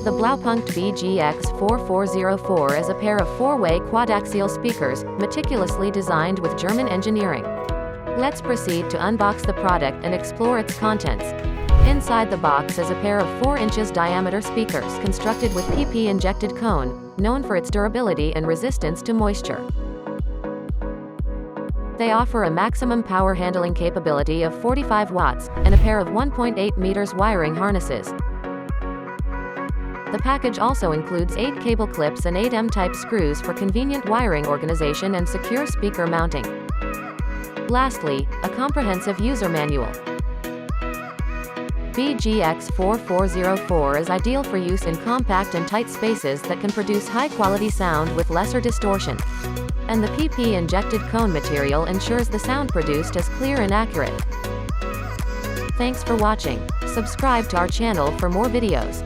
The Blaupunkt BGX4404 is a pair of four-way quadaxial speakers, meticulously designed with German engineering. Let's proceed to unbox the product and explore its contents. Inside the box is a pair of 4 inches diameter speakers constructed with PP injected cone, known for its durability and resistance to moisture. They offer a maximum power handling capability of 45 watts, and a pair of 1.8 meters wiring harnesses. The package also includes 8 cable clips and 8 M-type screws for convenient wiring organization and secure speaker mounting. Lastly, a comprehensive user manual. BGX4404 is ideal for use in compact and tight spaces that can produce high-quality sound with lesser distortion. And the PP injected cone material ensures the sound produced is clear and accurate. Thanks for watching. Subscribe to our channel for more videos.